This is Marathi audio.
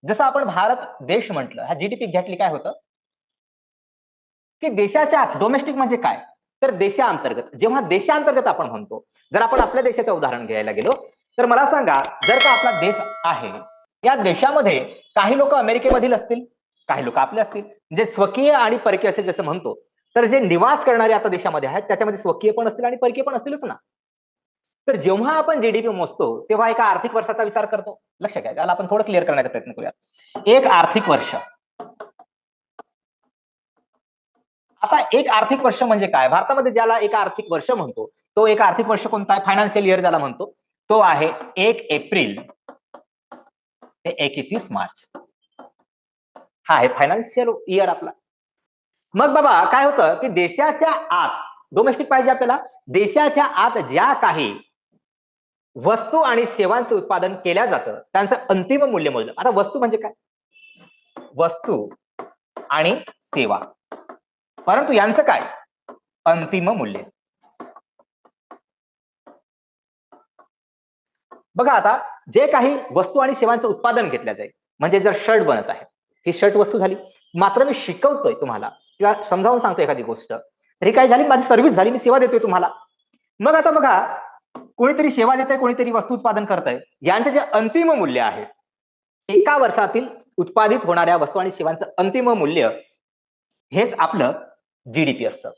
जसं आपण भारत देश म्हटलं, हा जीडीपी एक्झॅक्टली काय होतं की देशाच्या आत, डोमेस्टिक म्हणजे काय, तर देशांतर्गत. जेव्हा देशांतर्गत आपण म्हणतो, जर आपण आपल्या देशाचं उदाहरण घ्यायला गेलो, तर मला सांगा, जर का आपला देश आहे, या देशामध्ये काही लोक अमेरिकेमधील असतील, काही लोक आपले असतील, म्हणजे स्वकीय आणि परकीय असे जसं म्हणतो, तर जे निवास करणारे आता देशामध्ये आहेत त्याच्यामध्ये स्वकीय पण असतील आणि परकीय पण असतीलच ना. तर जेव्हा आपण जीडीपी मोजतो तेव्हा एका आर्थिक वर्षाचा विचार करतो. लक्ष घ्या, त्याला आपण थोडं क्लिअर करण्याचा प्रयत्न करूया. एक आर्थिक वर्ष, आता एक आर्थिक वर्ष म्हणजे काय, भारतामध्ये ज्याला एक आर्थिक वर्ष म्हणतो, तो एक आर्थिक वर्ष कोणता आहे, फायनान्शियल इयर ज्याला म्हणतो, तो आहे 1 एप्रिल ते 31 मार्च. हा आहे फायनान्शियल इयर आपला. मग बाबा काय होतं की देशाच्या आत, डोमेस्टिक पाहिजे आपल्याला, देशाच्या आत ज्या काही वस्तू आणि सेवांचं उत्पादन केल्या जातं त्यांचं अंतिम मूल्य मोजलं. आता वस्तू म्हणजे काय, वस्तू आणि सेवा, परंतु यांचं काय, अंतिम मूल्य. बघा, आता जे काही वस्तू आणि सेवांचं उत्पादन घेतल्या जाईल, म्हणजे जर शर्ट बनत आहे, ही शर्ट वस्तू झाली. मात्र मी शिकवतोय तुम्हाला किंवा समजावून सांगतोय एखादी गोष्ट, तर ही काय झाली, माझी सर्व्हिस झाली, मी सेवा देतोय तुम्हाला. मग आता बघा, कोणीतरी सेवा देत आहे, कोणीतरी वस्तू उत्पादन करत आहे, यांचे जे अंतिम मूल्य आहे, एका वर्षातील उत्पादित होणाऱ्या वस्तू आणि सेवांचं अंतिम मूल्य, हेच आपलं जीडीपी असतं.